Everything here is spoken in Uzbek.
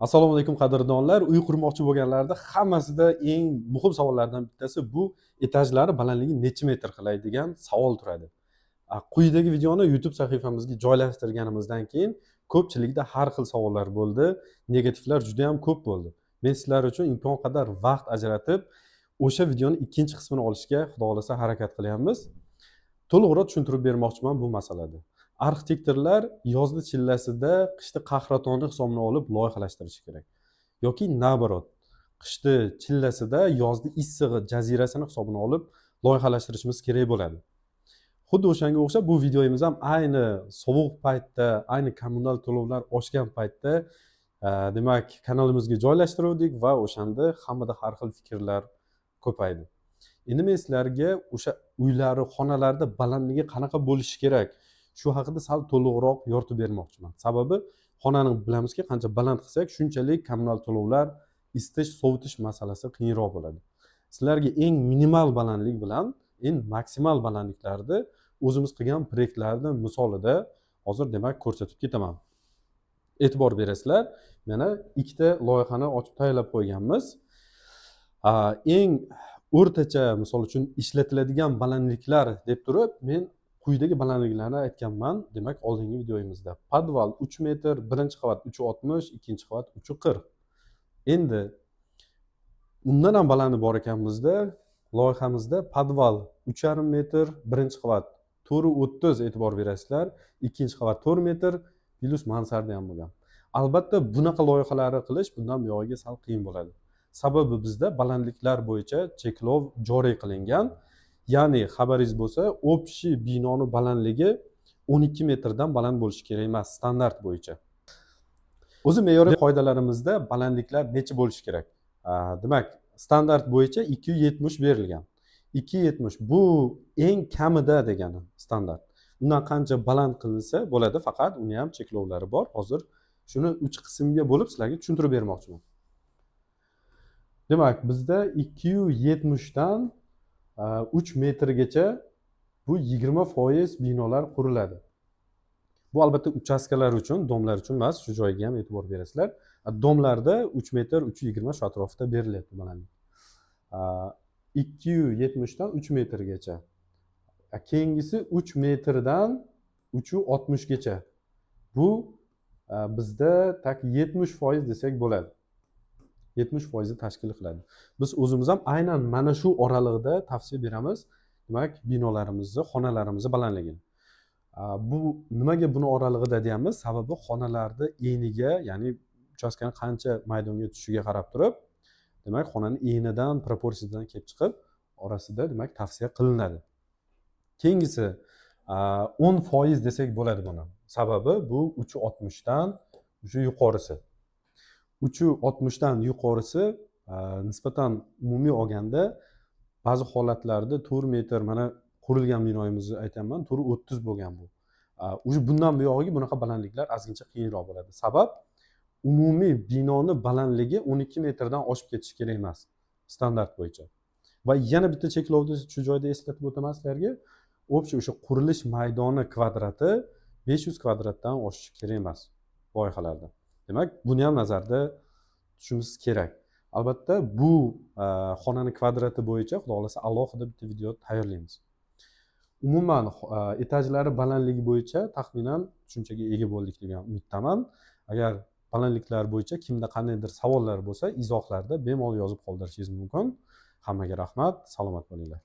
Assalomu alaykum qadrdonlar. Uy qurmoqchi bo'lganlarda hammasida eng muhim savollardan bittasi bu etajlari balandligi necha metr qilay degan savol turadi. Quyidagi videoni YouTube sahifamizga joylashtirganimizdan keyin ko'pchilikda har xil savollar bo'ldi. Negativlar juda ham ko'p bo'ldi. Men sizlar uchun imkon qadar vaqt ajratib o'sha videoni ikkinchi qismini olishga xudo xolasa harakat qilyapmiz. To'liqroq tushuntirib bermoqchiman bu masalada. Arxitektorlar yozda chillasida qishda qahratoni hisobini olib loyihalashtirishi kerak. Yoki nabarot, qishda chillasida yozda issig'i, jazirasini hisobini olib loyihalashtirishimiz kerak bo'ladi. Xuddi o'shanga o'xshab bu videomiz ham ayni sovuq paytda, ayni kommunal to'lovlar oshgan paytda demak kanalimizga joylashtirdik va o'shanda hammada har xil fikrlar ko'paydi. Endi men sizlarga o'sha uylari, xonalarda balandligi qanaqa bo'lishi kerak, shu haqida sal to'liqroq yoritib bermoqchiman. Sababi xonani bilamizki, qancha baland qilsak, shunchalik kommunal to'lovlar, isitish, sovutish masalasi qiyinroq bo'ladi. Sizlarga eng minimal balandlik bilan eng maksimal balandliklarni o'zimiz qilgan proyektlarning misolida hozir demak ko'rsatib ketaman. E'tibor berasizlar. Mana ikkita loyihani ochib tayyorlab qo'yganmiz. Eng o'rtacha misol uchun ishlatiladigan balandliklar deb turib men quyidagi balandliklarni aytganman. Demak oldingi videomizda podval 3 metr, birinchi qavat 3.60, ikkinchi qavat 3.40. Endi undan ham balandi bor ekanmizda loyihamizda podval 3.5 metr, birinchi qavat 4.30 e'tibor berasizlar, ikkinchi qavat 4 metr plus mansarda ham bo'lgan. Albatta bunaqa loyihalarni qilish bundan buyog'iga sal qiyin bo'ladi. Sababi bizda balandliklar bo'yicha cheklov joriy qilingan. Ya'ni xabaringiz bo'lsa, общий binoni balandligi 12 metrdan baland bo'lishi kerak emas standart bo'yicha. O'zi me'yoriy qoidalarimizda balandliklar necha bo'lishi kerak? Demak, standart bo'yicha 270 berilgan. 270 bu eng kamida degani standart. Undan qancha baland qilinsa bo'ladi, faqat uni ham cheklovlari bor. Hozir shuni 3 qismga bo'lib sizlarga tushuntirib bermoqchiman. Demak, bizda 270 dan 3 metrgacha bu 20% binolar quriladi. Bu albatta uchastkalar uchun, domlar uchun emas, shu joyga ham e'tibor berasizlar. Domlarda 3 metr 320 shu atrofda berilyapti balandlik. 270 dan 3 metrgacha. Keyingisi 3 metrdan 360 gacha. Bu bizda tak 70% desak bo'ladi. 70% tashkil qiladi. Biz o'zimiz ham aynan mana shu oralig'ida tavsiya beramiz. Demak, binolarimizni, xonalarimizni balandligini. Bu nimaga buni oralig'ida deyamiz? Sababi xonalarda eniga, ya'ni uchastkani qancha maydonga tushishiga qarab turib, demak, xonaning enidan, proporsiyadan kelib chiqib, orasida demak tavsiya qilinadi. Keyingisi 10% desak bo'ladi buni. Sababi bu 360 dan o'sha yuqorisi. 360 dan yuqorisi nisbatan umumiy olganda ba'zi holatlarda 4 metr, mana qurilgan binoyimizni aytaman, 4.30 bo'lgan bu. O'sha bundan buyog'iga bunaqa balandliklar ozgincha qiyinroq bo'ladi. Sabab umumiy binoni balandligi 12 metrdan oshib ketishi kerak emas standart bo'yicha. Va yana bitta cheklovni shu joyda eslatib o'taman sizlarga. Общий o'sha qurilish maydoni kvadrati 500 kvadratdan oshishi kerak emas loyihalarda. Demak, buni ham nazarda tutishimiz kerak. Albatta bu xonani kvadrati bo'yicha xudo xolasa alohida bitta video tayyorlaymiz. Umuman etajlari balandligi bo'yicha taxminan tushunchaga ega bo'ldik degan umiddaman. Agar balandliklar bo'yicha kimda qandaydir savollar bo'lsa, izohlarda bemalol yozib qoldirishingiz mumkin. Hammaga rahmat, salomat bo'linglar.